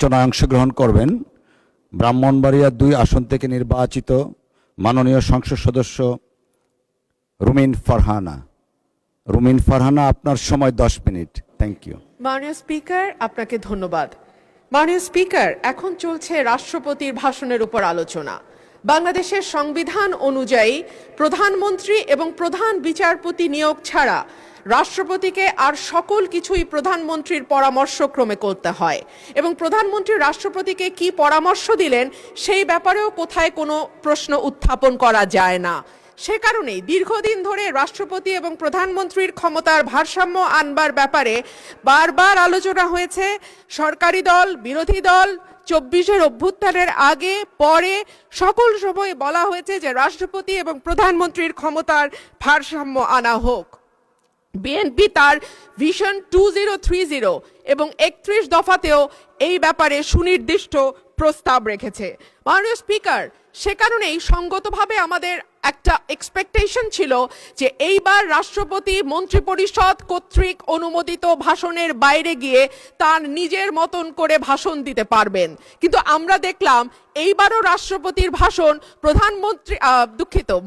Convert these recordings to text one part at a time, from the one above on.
আলোচনায় অংশগ্রহণ করবেন ব্রাহ্মণবাড়িয়া 2 আসন থেকে নির্বাচিত মাননীয় সংসদ সদস্য রুমিন ফারহানা। রুমিন ফারহানা, আপনার সময় 10 মিনিট। Thank you. মাননীয় স্পিকার, আপনাকে ধন্যবাদ। মাননীয় স্পিকার, এখন চলছে রাষ্ট্রপতির ভাষণের উপর আলোচনা। বাংলাদেশের সংবিধান অনুযায়ী প্রধানমন্ত্রী এবং প্রধান বিচারপতি নিয়োগ ছাড়া রাষ্ট্রপতিকে আর সকল কিছুই প্রধানমন্ত্রীর পরামর্শক্রমে করতে হয় এবং প্রধানমন্ত্রী রাষ্ট্রপতিকে কি পরামর্শ দিলেন সেই ব্যাপারেও কোথায় কোনো প্রশ্ন উত্থাপন করা যায় না। সে কারণেই দীর্ঘদিন ধরে রাষ্ট্রপতি এবং প্রধানমন্ত্রীর ক্ষমতার ভারসাম্য আনবার ব্যাপারে বারবার আলোচনা হয়েছে। সরকারি দল, বিরোধী দল, 24-এর অভ্যুত্থানের আগে পরে সকল সময় বলা হয়েছে যে রাষ্ট্রপতি এবং প্রধানমন্ত্রীর ক্ষমতার ভারসাম্য আনা হোক। বিএনপি তার ভিশন 2030 এবং 31 দফাতেও এই ব্যাপারে সুনির্দিষ্ট প্রস্তাব রেখেছে। মাননীয় স্পিকার, সে কারণেই সঙ্গতভাবে আমাদের একটা এক্সপেকটেশন ছিল যে এইবার রাষ্ট্রপতি মন্ত্রিপরিষদ কর্তৃক অনুমোদিত ভাষণের বাইরে গিয়ে তার নিজের মতন করে ভাষণ দিতে পারবেন, কিন্তু আমরা দেখলাম এইবারও রাষ্ট্রপতির ভাষণ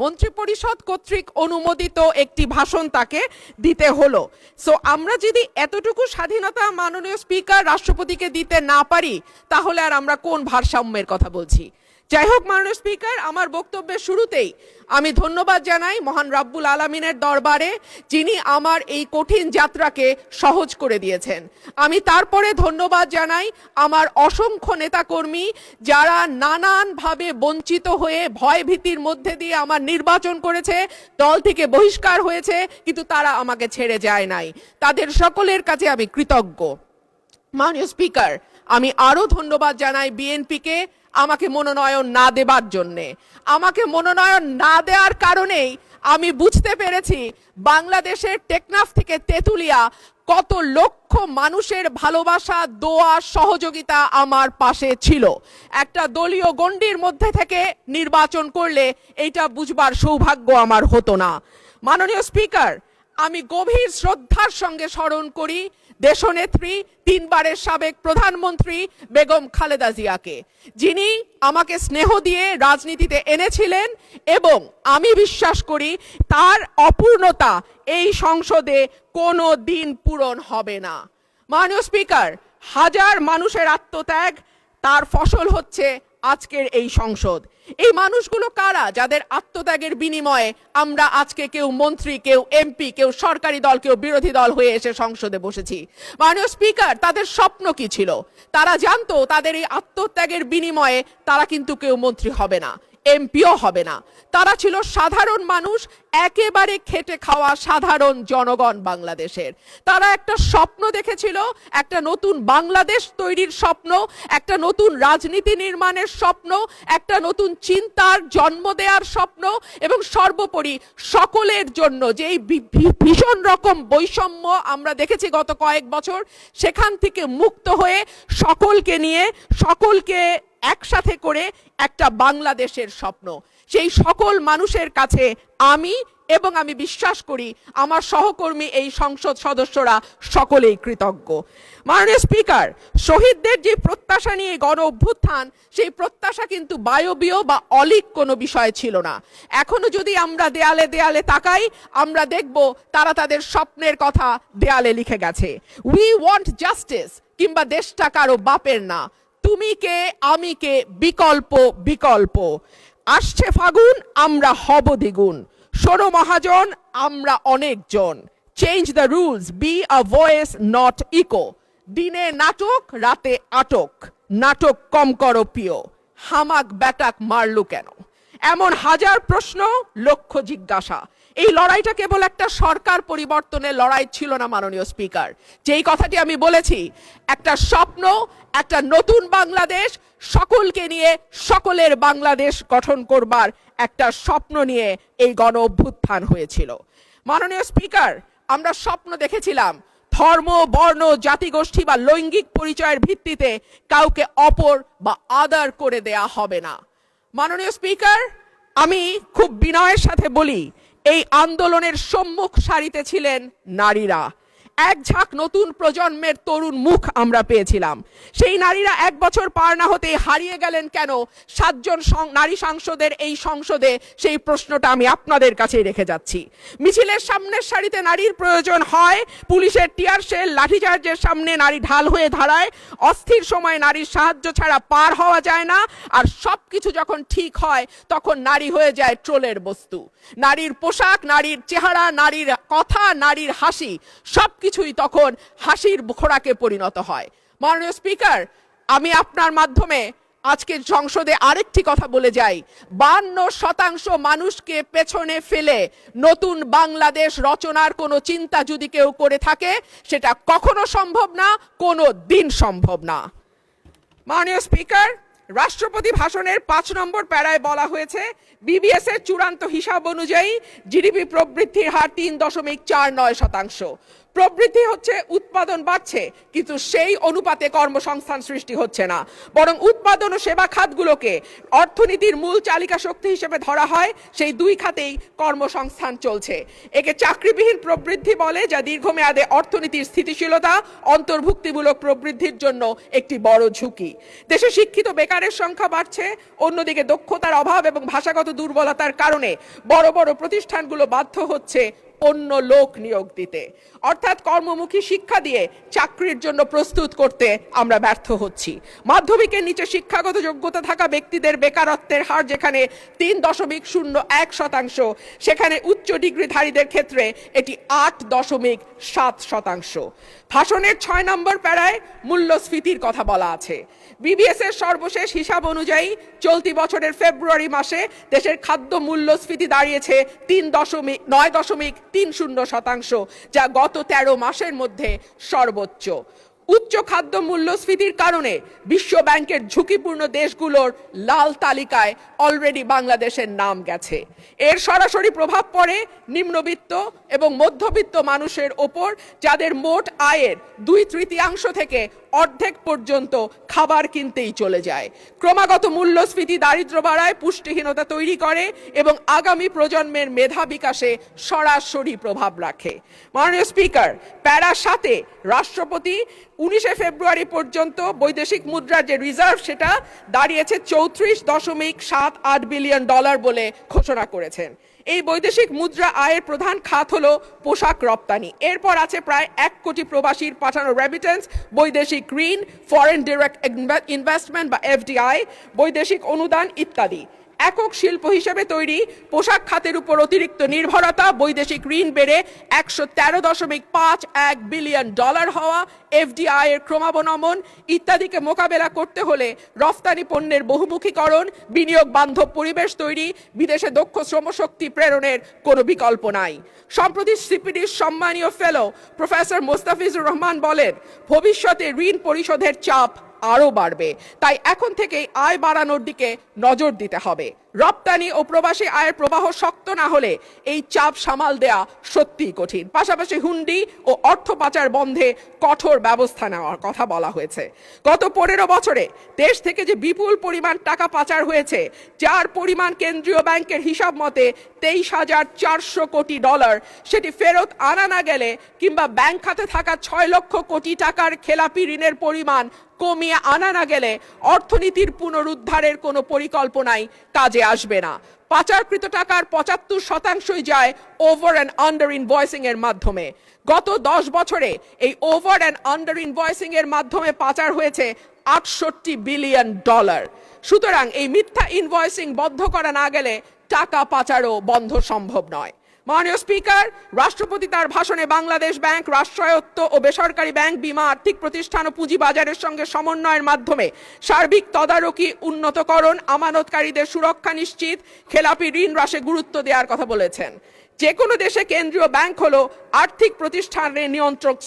মন্ত্রিপরিষদ কর্তৃক অনুমোদিত একটি ভাষণ তাকে দিতে হলো। সো আমরা যদি এতটুকু স্বাধীনতা মাননীয় স্পিকার রাষ্ট্রপতিকে দিতে না পারি তাহলে আর আমরা কোন ভারসাম্যের কথা বলছি? যাই হোক মাননীয় স্পিকার, আমার বক্তব্যের শুরুতেই আমি ধন্যবাদ জানাই মহান রাব্বুল আলামিনের দরবারে, যিনি আমার এই কঠিন যাত্রাকে সহজ করে দিয়েছেন। আমি তারপরে ধন্যবাদ জানাই আমার অসংখ্য নেতাকর্মী যারা নানানভাবে বঞ্চিত হয়ে ভয় ভীতির মধ্যে দিয়ে আমার নির্বাচন করেছে, দল থেকে বহিষ্কার হয়েছে, কিন্তু তারা আমাকে ছেড়ে যায় নাই। তাদের সকলের কাছে আমি কৃতজ্ঞ। মাননীয় স্পিকার, আমি আরও ধন্যবাদ জানাই বিএনপিকে আমাকে মনোনয়ন না দেবার জন্যে। আমাকে মনোনয়ন না দেওয়ার কারণেই আমি বুঝতে পেরেছি বাংলাদেশের টেকনাফ থেকে তেঁতুলিয়া কত লক্ষ মানুষের ভালোবাসা, দোয়া, সহযোগিতা আমার পাশে ছিল। একটা দলীয় গণ্ডির মধ্যে থেকে নির্বাচন করলে এইটা বুঝবার সৌভাগ্য আমার হতো না। মাননীয় স্পিকার, আমি গভীর শ্রদ্ধার সঙ্গে স্মরণ করি দেশনেত্রী, 3 বারের সাবেক প্রধানমন্ত্রী বেগম খালেদা জিয়াকে, যিনি আমাকে স্নেহ দিয়ে রাজনীতিতে এনেছিলেন এবং আমি বিশ্বাস করি তার অপূর্ণতা এই সংসদে কোনো দিন পূরণ হবে না। মাননীয় স্পিকার, হাজার মানুষের আত্মত্যাগ, তার ফসল হচ্ছে আজকের এই সংসদ। এই মানুষগুলো কারা যাদের আত্মত্যাগের বিনিময়ে আমরা আজকে কেউ মন্ত্রী, কেউ এমপি, কেউ সরকারি দল, কেউ বিরোধী দল হয়ে এসে সংসদে বসেছি? মাননীয় স্পিকার, তাদের স্বপ্ন কি ছিল? তারা জানতো তাদের এই আত্মত্যাগের বিনিময়ে তারা কিন্তু কেউ মন্ত্রী হবে না, এমপিও হবে না। তারা ছিল সাধারণ মানুষ, একেবারে খেটে খাওয়া সাধারণ জনগণ বাংলাদেশের। তারা একটা স্বপ্ন দেখেছিল, একটা নতুন বাংলাদেশ তৈরির স্বপ্ন, একটা নতুন রাজনীতি নির্মাণের স্বপ্ন, একটা নতুন চিন্তার জন্ম দেওয়ার স্বপ্ন, এবং সর্বোপরি সকলের জন্য যে ভীষণ রকম বৈষম্য আমরা দেখেছি গত কয়েক বছর, সেখান থেকে মুক্ত হয়ে সকলকে নিয়ে, সকলকে একসাথে করে একটা বাংলাদেশের স্বপ্ন। সেই সকল মানুষের কাছে আমি এবং আমি বিশ্বাস করি আমার সহকর্মী এই সংসদ সদস্যরা সকলেই কৃতজ্ঞ। মাননীয় স্পিকার, শহীদদের যে প্রত্যাশা নিয়ে গণ অভ্যুত্থান, সেই প্রত্যাশা কিন্তু বায়বীয় বা অলীক কোনো বিষয় ছিল না। এখনো যদি আমরা দেয়ালে দেয়ালে তাকাই, আমরা দেখব তারা তাদের স্বপ্নের কথা দেয়ালে লিখে গেছে। উই ওয়ান্ট জাস্টিস, কিংবা দেশটা কারো বাপের না, তুমি কে আমি কে, বিকল্প বিকল্প। আসছে ফাগুন, আমরা হব দ্বিগুণ, শোনো মহাজন, আমরা অনেকজন। Change the rules, be a voice not echo. দিনে নাটক, রাতে আটক, নাটক কম করো প্রিয়, হামাক ব্যাটাক মারলু কেন? এমন হাজার প্রশ্ন, লক্ষ জিজ্ঞাসা। এই লড়াইটা কেবল একটা সরকার পরিবর্তনের লড়াই ছিল না মাননীয় স্পিকার। যেই কথাটি আমি বলেছি, একটা স্বপ্ন, একটা নতুন বাংলাদেশ, সকলকে নিয়ে সকলের বাংলাদেশ গঠন করবার একটা স্বপ্ন নিয়ে এই গণ অভ্যুত্থান হয়েছিল। মাননীয় স্পিকার, আমরা স্বপ্ন দেখেছিলাম ধর্ম, বর্ণ, জাতিগোষ্ঠী বা লৈঙ্গিক পরিচয়ের ভিত্তিতে কাউকে অপর বা আদার করে দেয়া হবে না। মাননীয় স্পিকার, আমি খুব বিনয়ের সাথে বলি, এই আন্দোলনের সম্মুখ সারিতে ছিলেন নারীরা। এক ঝাঁক নতুন প্রজন্মের তরুণ মুখ আমরা পেয়েছিলাম। সেই নারীরা 1 বছর পার না হতে হারিয়ে গেলেন কেন 7 জন নারী সাংসদের এই সংসদে, সেই প্রশ্নটা আমি আপনাদের কাছে রেখে যাচ্ছি। মিছিলের সামনের সারিতে নারীর প্রয়োজন হয়, পুলিশের টিয়ার শেল লাঠিচার্জের সামনে নারী ঢাল হয়ে দাঁড়ায়, অস্থির সময় নারীর সাহায্য ছাড়া পার হওয়া যায় না, আর সবকিছু যখন ঠিক হয় তখন নারী হয়ে যায় ট্রোলের বস্তু। নারীর পোশাক, নারীর চেহারা, নারীর কথা, নারীর হাসি সবকিছুই তখন হাসির খোরাকে পরিণত হয়। মাননীয় স্পিকার, আমি আপনার মাধ্যমে আজকের সংসদে আরেকটি কথা বলে যাই। 52% মানুষকে পেছনে ফেলে নতুন বাংলাদেশ রচনার কোনো চিন্তা যদি কেউ করে থাকে, সেটা কখনো সম্ভব না, কোনো দিন সম্ভব না। মাননীয় স্পিকার, রাষ্ট্রপতি ভাষণের 5 নম্বর প্যারায় বলা হয়েছে, বিবিএস এর চূড়ান্ত হিসাব অনুযায়ী জিডিপি প্রবৃদ্ধির হার 3.49%। প্রবৃদ্ধি হচ্ছে, উৎপাদন বাড়ছে, কিন্তু সেই অনুপাতে কর্মসংস্থান সৃষ্টি হচ্ছে না, বরং উৎপাদন ও সেবা খাতগুলোকে অর্থনীতির মূল চালিকা শক্তি হিসেবে ধরা হয়। সেই 2 খাতেই কর্মসংস্থান চলছে। একে চাকরিবিহীন প্রবৃদ্ধি বলে, যা দীর্ঘমেয়াদে অর্থনীতির স্থিতিশীলতা, অন্তর্ভুক্তিমূলক প্রবৃদ্ধির জন্য একটি বড় ঝুঁকি। দেশে শিক্ষিত বেকারের সংখ্যা বাড়ছে, অন্যদিকে দক্ষতার অভাব এবং ভাষাগত দুর্বলতার কারণে বড় বড় প্রতিষ্ঠানগুলো বাধ্য হচ্ছে অন্য লোক নিয়োগ দিতে, অর্থাৎ কর্মমুখী শিক্ষা দিয়ে চাকরির জন্য প্রস্তুত করতে আমরা ব্যর্থ হচ্ছি। মাধ্যমিকের নিচে শিক্ষাগত যোগ্যতা থাকা ব্যক্তিদের বেকারত্বের হার যেখানে 3.01%, সেখানে উচ্চ ডিগ্রিধারীদের ক্ষেত্রে এটি 8.7%। ভাষণের 6 নম্বর প্যারায় মূল্যস্ফীতির কথা বলা আছে। বিবিএস এর সর্বশেষ হিসাব অনুযায়ী চলতি বছরের ফেব্রুয়ারি মাসে দেশের খাদ্য মূল্যস্ফীতি দাঁড়িয়েছে 9.30%, যা গত 13 মাসের মধ্যে সর্বোচ্চ। উচ্চ খাদ্য মূল্যস্ফীতির কারণে বিশ্ব ব্যাংকের ঝুঁকিপূর্ণ দেশগুলোর লাল তালিকায় অলরেডি বাংলাদেশের নাম গেছে। এর সরাসরি প্রভাব পড়ে নিম্নবিত্ত এবং মধ্যবিত্ত মানুষের ওপর, যাদের মোট আয়ের 2/3 থেকে অর্ধেক পর্যন্ত খাবার কিনতেই চলে যায়। ক্রমাগত মূল্যস্ফীতি দারিদ্র্য বাড়ায়, পুষ্টিহীনতা তৈরি করে এবং আগামী প্রজন্মের মেধা বিকাশে সরাসরি প্রভাব রাখে। মাননীয় স্পিকার, প্যারা 7-এ রাষ্ট্রপতি 19শে ফেব্রুয়ারি পর্যন্ত বৈদেশিক মুদ্রার যে রিজার্ভ, সেটা দাঁড়িয়েছে $34.78 বিলিয়ন বলে ঘোষণা করেছেন। এই বৈদেশিক মুদ্রা আয়ের প্রধান খাত হলো পোশাক রপ্তানি। এরপর আছে প্রায় 1 কোটি প্রবাসীর পাঠানো রেমিটেন্স, বৈদেশিক ঋণ, ফরেন ডিরেক্ট ইনভেস্টমেন্ট বা এফডিআই, বৈদেশিক অনুদান ইত্যাদি। একক শিল্প হিসেবে তৈরি পোশাক খাতের উপর অতিরিক্ত নির্ভরতা, বৈদেশিক ঋণ বেড়ে $113.51 বিলিয়ন হওয়া, এফডিআই এর ক্রমাবনমন ইত্যাদিকে মোকাবেলা করতে হলে রফতানি পণ্যের বহুমুখীকরণ, বিনিয়োগ বান্ধব পরিবেশ তৈরি, বিদেশে দক্ষ শ্রমশক্তি প্রেরণের কোনো বিকল্প নাই। সম্প্রতি সিপিডির সম্মানীয় ফেলো প্রফেসর মোস্তাফিজুর রহমান বলেন, ভবিষ্যতে ঋণ পরিশোধের চাপ আরো বাড়বে, তাই এখন থেকেই আয় বাড়ানোর দিকে নজর দিতে হবে। রপ্তানি ও প্রবাসী আয়ের প্রবাহ শক্ত না হলে এই চাপ সামাল দেয়া সত্যিই কঠিন। পাশাপাশি হুন্ডি ও অর্থ পাচার বন্ধে কঠোর ব্যবস্থা নেওয়ার কথা বলা হয়েছে। গত 15 বছরে দেশ থেকে যে বিপুল পরিমাণ টাকা পাচার হয়েছে, যার পরিমাণ কেন্দ্রীয় ব্যাংকের হিসাব মতে $23,400 কোটি, সেটি ফেরত আনা না গেলে কিংবা ব্যাংক খাতে থাকা 6 লক্ষ কোটি টাকার খেলাপি ঋণের পরিমাণ কমিয়ে আনা না গেলে অর্থনীতির পুনরুদ্ধারের কোনো পরিকল্পনাই কাজে আসবে না। পাচারকৃত টাকার 75% যায় ওভার অ্যান্ড আন্ডার ইনভয়েসিং এর মাধ্যমে। গত 10 বছরে এই ওভার অ্যান্ড আন্ডার ইনভয়েসিং এর মাধ্যমে পাচার হয়েছে $68 বিলিয়ন। সুতরাং এই মিথ্যা ইনভয়েসিং বন্ধ করা না গেলে টাকা পাচারও বন্ধ সম্ভব নয়। মাননীয় স্পিকার, রাষ্ট্রপতি তার ভাষণে বাংলাদেশ ব্যাংক, রাষ্ট্রায়ত্ত ও বেসরকারি ব্যাংক, বীমা, আর্থিক প্রতিষ্ঠান ও পুঁজি বাজারের সঙ্গে সমন্বয়ের মাধ্যমে সার্বিক তদারকি, উন্নতকরণ, আমানতকারীদের সুরক্ষা নিশ্চিত, খেলাপি ঋণ হ্রাসে গুরুত্ব দেওয়ার কথা বলেছেন। যে কোনো দেশে কেন্দ্রীয় ব্যাংক হলো আর্থিক প্রতিষ্ঠানের নিয়ন্ত্রক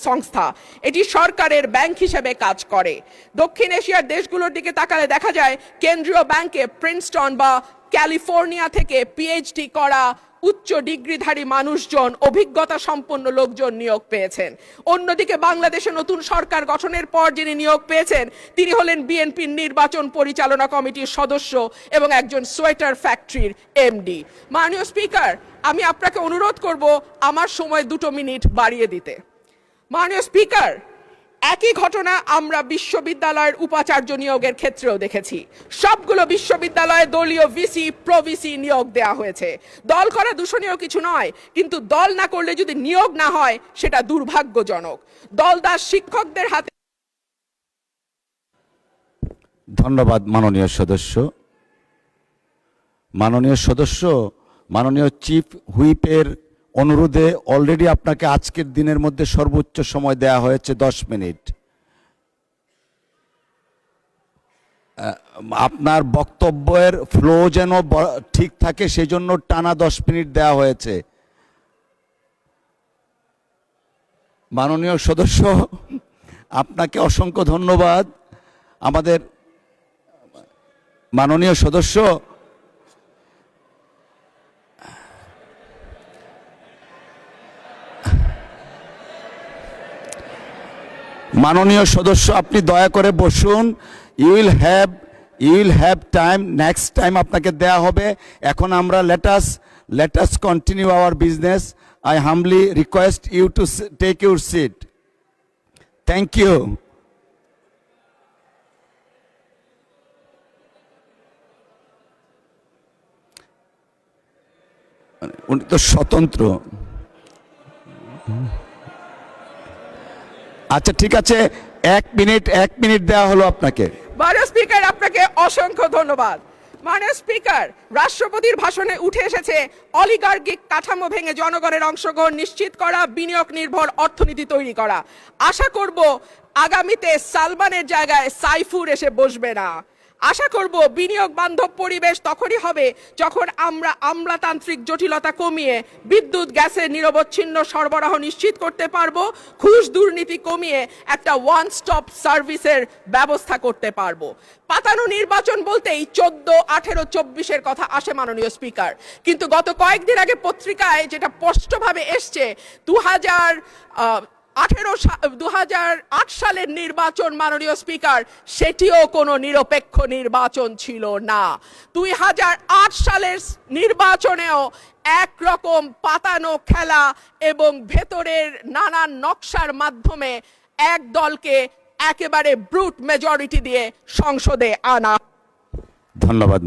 সংস্থা, এটি সরকারের ব্যাংক হিসেবে কাজ করে। দক্ষিণ এশিয়ার দেশগুলোর দিকে তাকালে দেখা যায় কেন্দ্রীয় ব্যাংকে প্রিন্সটন বা ক্যালিফোর্নিয়া থেকে পিএইচডি করা উচ্চ ডিগ্রিধারী মানুষজন, অভিজ্ঞতা সম্পন্ন লোকজন নিয়োগ পেয়েছেন। অন্যদিকে বাংলাদেশে নতুন সরকার গঠনের পর যিনি নিয়োগ পেয়েছেন, তিনি হলেন বিএনপির নির্বাচন পরিচালনা কমিটির সদস্য এবং একজন সোয়েটার ফ্যাক্টরির এমডি। মাননীয় স্পিকার, আমি আপনাকে অনুরোধ করব আমার সময় 2 মিনিট বাড়িয়ে দিতে। মাননীয় স্পিকার, একই ঘটনা আমরা বিশ্ববিদ্যালয়ের উপাচার্য নিয়োগের ক্ষেত্রেও দেখেছি। সবগুলো বিশ্ববিদ্যালয়ে দলীয় ভিসি প্রভিসি নিয়োগ দেয়া হয়েছে। দল করা দূষণীয় কিছু নয়, কিন্তু দল না করলে যদি নিয়োগ না হয় সেটা দুর্ভাগ্যজনক। দলদাস শিক্ষকদের হাতে। ধন্যবাদ মাননীয় সদস্য। মাননীয় সদস্য, মাননীয় চিফ হুইপের অনুরোধে অলরেডি আপনাকে আজকের দিনের মধ্যে সর্বোচ্চ সময় দেয়া হয়েছে 10 মিনিট। আপনার বক্তব্যের ফ্লো যেন ঠিক থাকে সেই জন্য টানা 10 মিনিট দেয়া হয়েছে। মাননীয় সদস্য, আপনাকে অসংখ্য ধন্যবাদ। আমাদের মাননীয় সদস্য, মাননীয় সদস্য আপনি দয়া করে বসুন। You will have time, next time আপনাকে দেয়া হবে। এখন আমরা let us continue our business. I humbly request you to take your seat. Thank you. উনি তো স্বতন্ত্র। আচ্ছা ঠিক আছে, 1 মিনিট দেওয়া হলো আপনাকে। মাননীয় স্পিকার, আপনাকে অসংখ্য ধন্যবাদ। মাননীয় স্পিকার, রাষ্ট্রপতির ভাষণে উঠে এসেছে অলিগার্কিক কাঠামো ভেঙে জনগণের অংশগ্রহণ নিশ্চিত করা, বিনিয়োগ নির্ভর অর্থনীতি তৈরি করা। আশা করব আগামীতে সালমানের জায়গায় সাইফুর এসে বসবে না। আশা করব বিনিয়োগ বান্ধব পরিবেশ তখনই হবে যখন আমরা আমলাতান্ত্রিক জটিলতা কমিয়ে বিদ্যুৎ গ্যাসের নিরবচ্ছিন্ন সরবরাহ নিশ্চিত করতে পারবো, ঘুষ দুর্নীতি কমিয়ে একটা ওয়ান স্টপ সার্ভিসের ব্যবস্থা করতে পারবো। পাতানো নির্বাচন বলতেই 14, 18, 24-এর কথা আসে মাননীয় স্পিকার, কিন্তু গত কয়েকদিন আগে পত্রিকায় যেটা স্পষ্টভাবে এসছে 2008 সালের নির্বাচন মাননীয় স্পিকার, সেটিও কোনো নিরপেক্ষ নির্বাচন ছিল না। 2008 সালের নির্বাচনেও একরকম পাতানো খেলা এবং ভেতরের নানান নকশার মাধ্যমে এক দলকে একেবারে ব্রুট মেজরিটি দিয়ে সংসদে আনা। ধন্যবাদ।